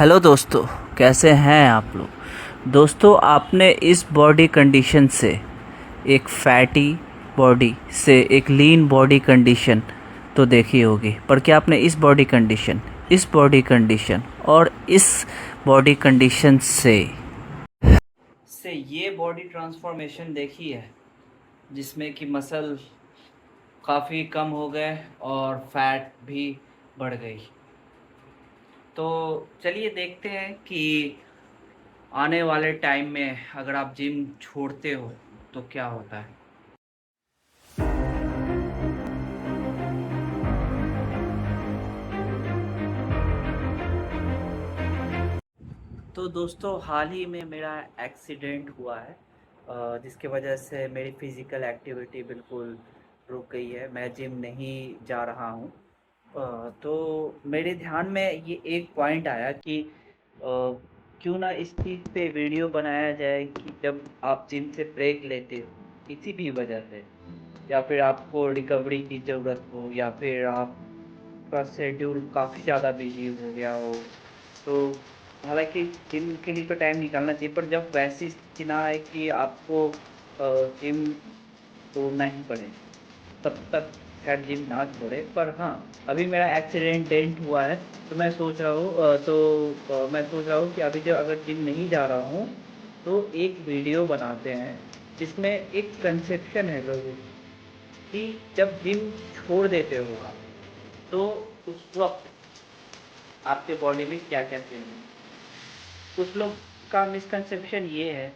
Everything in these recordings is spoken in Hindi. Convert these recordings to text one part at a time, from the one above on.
हेलो दोस्तों, कैसे हैं आप लोग। दोस्तों, आपने इस बॉडी कंडीशन से एक फैटी बॉडी से एक लीन बॉडी कंडीशन तो देखी होगी, पर क्या आपने इस बॉडी कंडीशन और इस बॉडी कंडीशन से ये बॉडी ट्रांसफॉर्मेशन देखी है, जिसमें कि मसल काफ़ी कम हो गए और फैट भी बढ़ गई। तो चलिए देखते हैं कि आने वाले टाइम में अगर आप जिम छोड़ते हो तो क्या होता है। तो दोस्तों, हाल ही में मेरा एक्सीडेंट हुआ है, जिसके वजह से मेरी फ़िज़िकल एक्टिविटी बिल्कुल रुक गई है। मैं जिम नहीं जा रहा हूँ। तो मेरे ध्यान में ये एक पॉइंट आया कि क्यों ना इस चीज़ पे वीडियो बनाया जाए कि जब आप जिम से ब्रेक लेते हो किसी भी वजह से, या फिर आपको रिकवरी की ज़रूरत हो, या फिर आपका शेड्यूल काफ़ी ज़्यादा बिजी हो गया हो, तो हालांकि जिम के लिए तो टाइम निकालना चाहिए, पर जब वैसी स्थिति ना आए कि आपको जिम छोड़ना ही पड़े, तब तक खैर जिम ना छोड़े। पर हाँ, अभी मेरा एक्सीडेंट हुआ है, तो मैं सोच रहा हूँ मैं सोच रहा हूँ कि अभी जब अगर जिम नहीं जा रहा हूँ तो एक वीडियो बनाते हैं जिसमें एक कंसेप्शन है लोगों कि जब जिम छोड़ देते हो तो उस वक्त आपके बॉडी में क्या क्या चेंज है। कुछ लोग का मिसकंसेप्शन ये है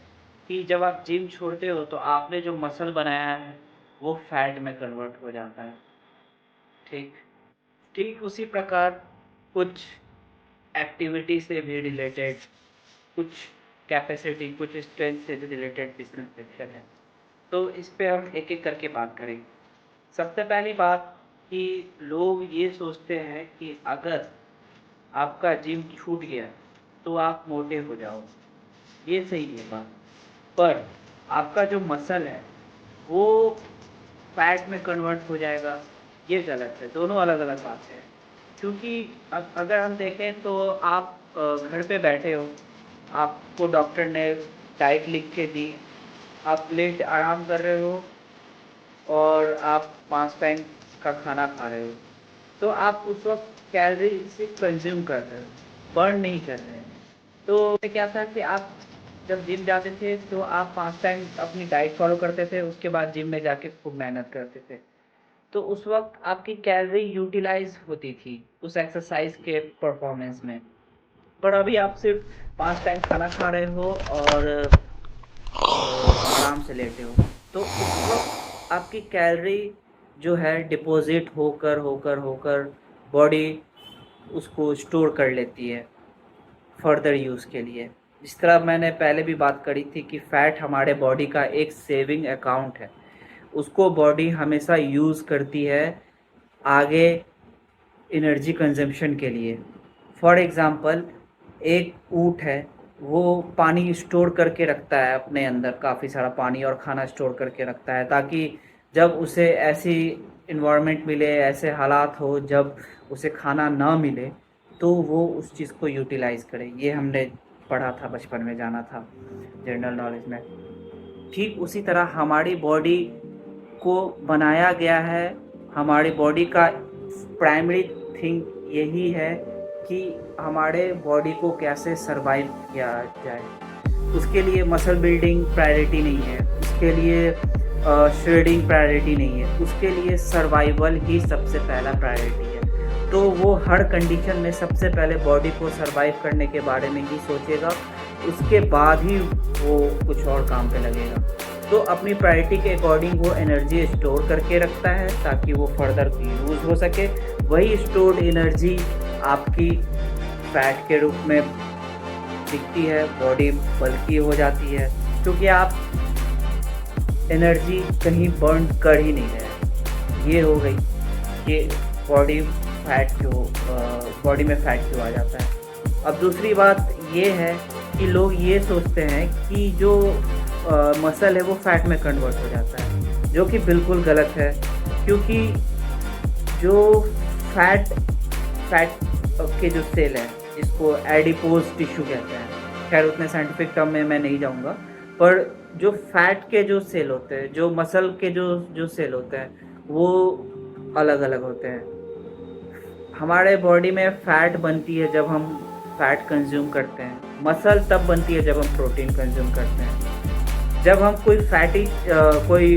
कि जब आप जिम छोड़ते हो तो आपने जो मसल बनाया है वो फैट में कन्वर्ट हो जाता है। ठीक ठीक उसी प्रकार कुछ एक्टिविटी से भी रिलेटेड, कुछ कैपेसिटी, कुछ स्ट्रेंथ से भी रिलेटेड मिसकंसेप्शन है। तो इस पे हम एक एक करके बात करेंगे। सबसे पहली बात कि लोग ये सोचते हैं कि अगर आपका जिम छूट गया तो आप मोटे हो जाओ। ये सही है बात, पर आपका जो मसल है वो फैट में कन्वर्ट हो जाएगा, ये गलत है। दोनों अलग अलग बात है। क्योंकि अगर हम देखें तो आप घर पे बैठे हो, आपको डॉक्टर ने डाइट लिख के दी, आप लेट आराम कर रहे हो और आप 5 टाइम का खाना खा रहे हो, तो आप उस वक्त कैलोरी सिर्फ कंज्यूम कर रहे हो, बर्न नहीं कर रहे हैं। तो क्या था कि आप जब जिम जाते थे तो आप 5 टाइम अपनी डाइट फॉलो करते थे, उसके बाद जिम में जाके खूब मेहनत करते थे, तो उस वक्त आपकी कैलोरी यूटिलाइज होती थी उस एक्सरसाइज के परफॉर्मेंस में। पर अभी आप सिर्फ 5 टाइम खाना खा रहे हो और आराम से लेटे हो, तो उस वक्त आपकी कैलोरी जो है डिपॉजिट होकर होकर होकर बॉडी उसको स्टोर कर लेती है फर्दर यूज़ के लिए। जिस तरह मैंने पहले भी बात करी थी कि फ़ैट हमारे बॉडी का एक सेविंग अकाउंट है, उसको बॉडी हमेशा यूज़ करती है आगे एनर्जी कंजम्पशन के लिए। फॉर एग्ज़ाम्पल, एक ऊँट है, वो पानी स्टोर करके रखता है अपने अंदर, काफ़ी सारा पानी और खाना स्टोर करके रखता है, ताकि जब उसे ऐसी इन्वायरमेंट मिले, ऐसे हालात हो जब उसे खाना ना मिले, तो वो उस चीज़ को यूटिलाइज़ करे। ये हमने पढ़ा था बचपन में, जाना था जनरल नॉलेज में। ठीक उसी तरह हमारी बॉडी को बनाया गया है, हमारी बॉडी का प्राइमरी थिंग यही है कि हमारे बॉडी को कैसे सरवाइव किया जाए। उसके लिए मसल बिल्डिंग प्रायोरिटी नहीं है, उसके लिए श्रेडिंग प्रायोरिटी नहीं है, उसके लिए सर्वाइवल ही सबसे पहला प्रायोरिटी है। तो वो हर कंडीशन में सबसे पहले बॉडी को सरवाइव करने के बारे में ही सोचेगा, उसके बाद ही वो कुछ और काम पे लगेगा। तो अपनी प्रायोरिटी के अकॉर्डिंग वो एनर्जी स्टोर करके रखता है ताकि वो फर्दर यूज़ हो सके। वही स्टोर्ड एनर्जी आपकी फैट के रूप में दिखती है, बॉडी बल्की हो जाती है, क्योंकि आप एनर्जी कहीं बर्न कर ही नहीं रहे। ये हो गई कि बॉडी में फैट क्यों आ जाता है। अब दूसरी बात ये है कि लोग ये सोचते हैं कि जो मसल है वो फैट में कन्वर्ट हो जाता है, जो कि बिल्कुल गलत है। क्योंकि जो फैट के जो सेल हैं इसको एडिपोज टिश्यू कहते हैं। खैर उतने साइंटिफिक टर्म में मैं नहीं जाऊँगा, पर जो फैट के जो सेल होते हैं, जो मसल के जो सेल होते हैं, वो अलग अलग होते हैं। हमारे बॉडी में फैट बनती है जब हम फैट कंज्यूम करते हैं, मसल तब बनती है जब हम प्रोटीन कंज्यूम करते हैं। जब हम कोई कोई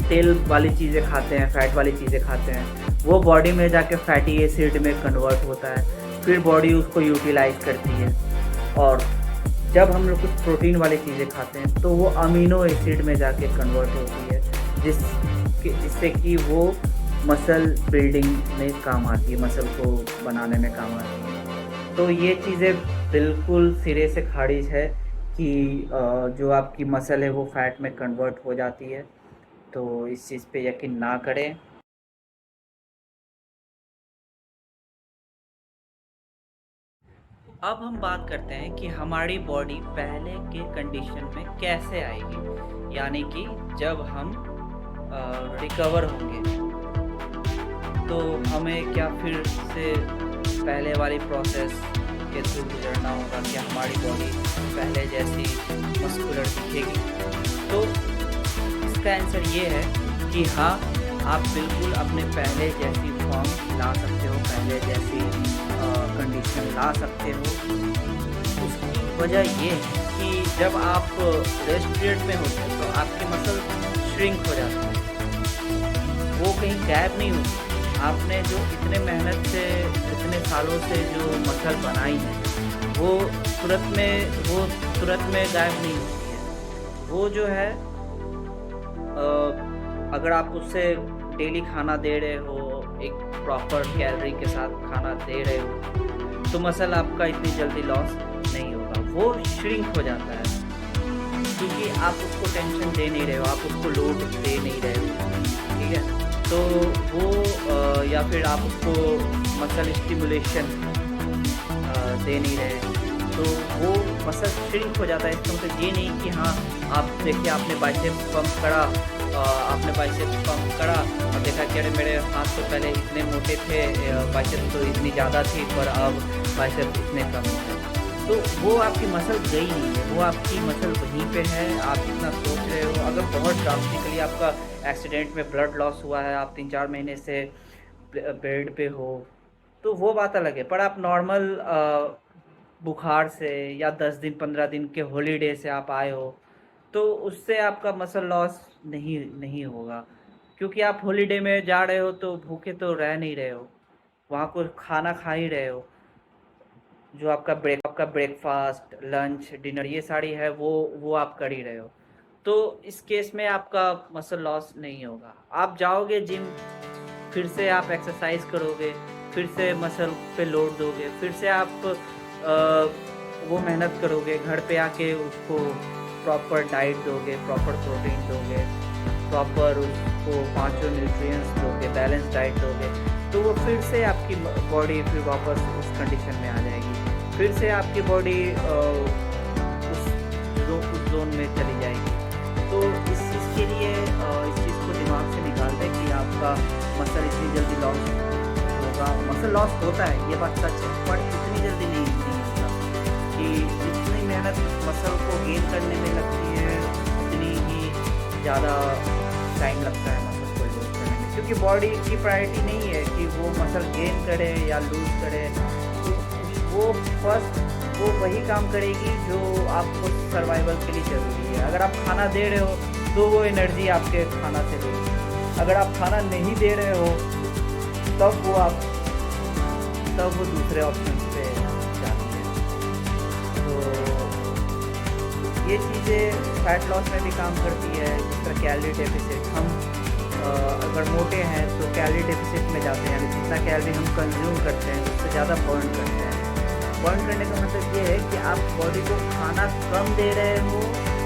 तेल वाली चीज़ें खाते हैं, फैट वाली चीज़ें खाते हैं, वो बॉडी में जाके फैटी एसिड में कन्वर्ट होता है, फिर बॉडी उसको यूटिलाइज करती है। और जब हम लोग कुछ प्रोटीन वाली चीज़ें खाते हैं तो वो अमीनो एसिड में जाके कन्वर्ट होती है, जिससे कि वो मसल बिल्डिंग में काम आती है, मसल को बनाने में काम आती है। तो ये चीज़ें बिल्कुल सिरे से खारिज है कि जो आपकी मसल है वो फैट में कन्वर्ट हो जाती है। तो इस चीज़ पे यकीन ना करें। अब हम बात करते हैं कि हमारी बॉडी पहले के कंडीशन में कैसे आएगी, यानी कि जब हम रिकवर होंगे तो हमें क्या फिर से पहले वाली प्रोसेस के थ्रू गुजरना होगा, कि हमारी बॉडी पहले जैसी मस्कुलर दिखेगी। तो इसका आंसर ये है कि हाँ, आप बिल्कुल अपने पहले जैसी फॉर्म ला सकते हो, पहले जैसी कंडीशन ला सकते हो। उसकी वजह ये है कि जब आप रेस्ट पीरियड में होते हैं तो आपकी मसल श्रिंक हो जाती है, वो कहीं गायब नहीं होती। आपने जो इतने मेहनत से इतने सालों से जो मसल बनाई है वो तुरंत में गायब नहीं होती है। वो जो है अगर आप उससे डेली खाना दे रहे हो, एक प्रॉपर कैलोरी के साथ खाना दे रहे हो, तो मसल आपका इतनी जल्दी लॉस नहीं होगा, वो श्रिंक हो जाता है, क्योंकि आप उसको टेंशन दे नहीं रहे हो, आप उसको लोड दे नहीं रहे हो, ठीक है। तो वो या फिर आप उसको मसल स्टिमुलेशन दे नहीं रहे, तो वो मसल श्रिंक हो जाता है। इसका मतलब ये नहीं कि हाँ, आप देखिए आपने बाइसेप पंप करा और देखा कि अरे मेरे हाथ तो पहले इतने मोटे थे, बाइसेप तो इतनी ज़्यादा थी, पर अब बाइसेप इतने कम हो गए। तो वो आपकी मसल गई नहीं है, वो आपकी मसल वहीं पे है। आप जितना सोच रहे हो, अगर बहुत ड्रास्टिकली आपका एक्सीडेंट में ब्लड लॉस हुआ है, आप 3-4 महीने से बेड पे हो, तो वो बात अलग है। पर आप नॉर्मल बुखार से या 10 दिन 15 दिन के हॉलीडे से आप आए हो, तो उससे आपका मसल लॉस नहीं होगा, क्योंकि आप हॉलीडे में जा रहे हो तो भूखे तो रह नहीं रहे हो, वहाँ कुछ खाना खा ही रहे हो। जो आपका ब्रेकफास्ट, लंच, डिनर ये सारी है वो आप कर ही रहे हो। तो इस केस में आपका मसल लॉस नहीं होगा। आप जाओगे जिम, फिर से आप एक्सरसाइज करोगे, फिर से मसल पे लोड दोगे, फिर से आप वो मेहनत करोगे, घर पे आके उसको प्रॉपर डाइट दोगे, प्रॉपर प्रोटीन दोगे, प्रॉपर उसको 5 न्यूट्रिएंट्स दोगे, बैलेंस डाइट दोगे, तो वो फिर से आपकी बॉडी फिर वापस उस कंडीशन में आ जाएगी। फिर से आपकी बॉडी उस जोन में चली जाएगी। तो इस चीज़ के लिए इस चीज़ को दिमाग से निकाल दें कि आपका मसल इतनी जल्दी लॉस होगा। मसल लॉस होता है, ये बात सच है, पर इतनी जल्दी नहीं होता। कि जितनी मेहनत मसल को गेन करने में लगती है, उतनी ही ज़्यादा टाइम लगता है मसल को लूज करने में, क्योंकि बॉडी की प्रायोरिटी नहीं है कि वो मसल गेन करे या लूज करे। वो फर्स्ट वो वही काम करेगी जो आपको सर्वाइवल के लिए ज़रूरी है। अगर आप खाना दे रहे हो तो वो एनर्जी आपके खाना से लेगी। अगर आप खाना नहीं दे रहे हो तब वो दूसरे ऑप्शन पे जाती है। तो ये चीज़ें फैट लॉस में भी काम करती है। जिस तरह कैलोरी डेफिसिट, हम अगर मोटे हैं तो कैलोरी डेफिसिट में जाते हैं, यानी जितना कैलोरी हम कंज्यूम करते हैं उससे ज़्यादा बर्न करते हैं। बर्न करने का मतलब ये है कि आप बॉडी को खाना कम दे रहे हो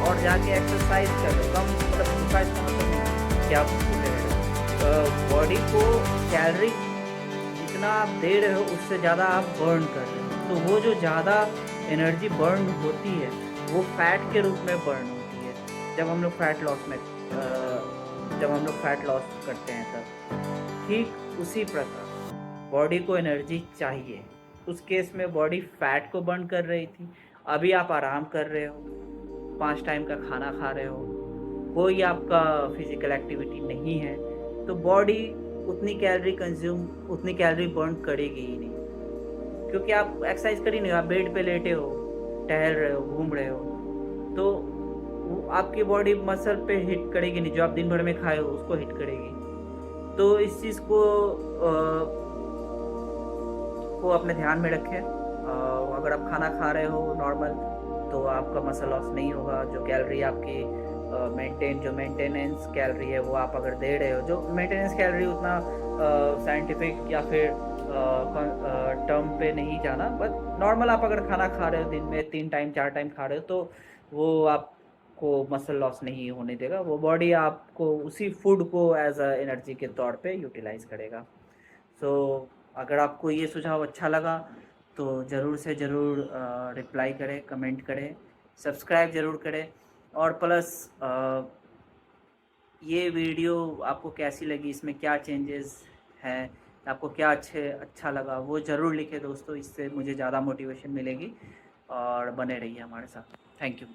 और जाके एक्सरसाइज कर रहे हो। कम मतलब एक्सरसाइज का मतलब नहीं कि आप दे रहे हो, बॉडी को कैलोरी जितना आप दे रहे हो उससे ज़्यादा आप बर्न कर रहे हो। तो वो जो ज़्यादा एनर्जी बर्न होती है वो फैट के रूप में बर्न होती है जब हम लोग फैट लॉस करते हैं तब। ठीक उसी प्रकार बॉडी को एनर्जी चाहिए, उस केस में बॉडी फैट को बर्न कर रही थी। अभी आप आराम कर रहे हो, 5 टाइम का खाना खा रहे हो, कोई आपका फिजिकल एक्टिविटी नहीं है, तो बॉडी उतनी कैलोरी बर्न करेगी ही नहीं, क्योंकि आप एक्सरसाइज कर ही नहीं हो, आप बेड पे लेटे हो, टहल रहे हो, घूम रहे हो, तो वो आपकी बॉडी मसल पे हिट करेगी नहीं, जो आप दिन भर में खाए हो उसको हिट करेगी। तो इस चीज़ को अपने ध्यान में रखें। अगर आप खाना खा रहे हो नॉर्मल, तो आपका मसल लॉस नहीं होगा। जो कैलोरी आपकी मेंटेनेंस कैलोरी है वो आप अगर दे रहे हो, जो मेंटेनेंस कैलोरी उतना साइंटिफिक या फिर टर्म पे नहीं जाना, बट नॉर्मल आप अगर खाना खा रहे हो, दिन में 3 टाइम 4 टाइम खा रहे हो, तो वो आपको मसल लॉस नहीं होने देगा। वो बॉडी आपको उसी फूड को एज अ एनर्जी के तौर पे यूटिलाइज करेगा। सो अगर आपको ये सुझाव अच्छा लगा तो ज़रूर से ज़रूर रिप्लाई करें, कमेंट करें, सब्सक्राइब ज़रूर करें, और प्लस ये वीडियो आपको कैसी लगी, इसमें क्या चेंजेस हैं, आपको क्या अच्छा लगा, वो ज़रूर लिखें दोस्तों। इससे मुझे ज़्यादा मोटिवेशन मिलेगी, और बने रहिए हमारे साथ। Thank you.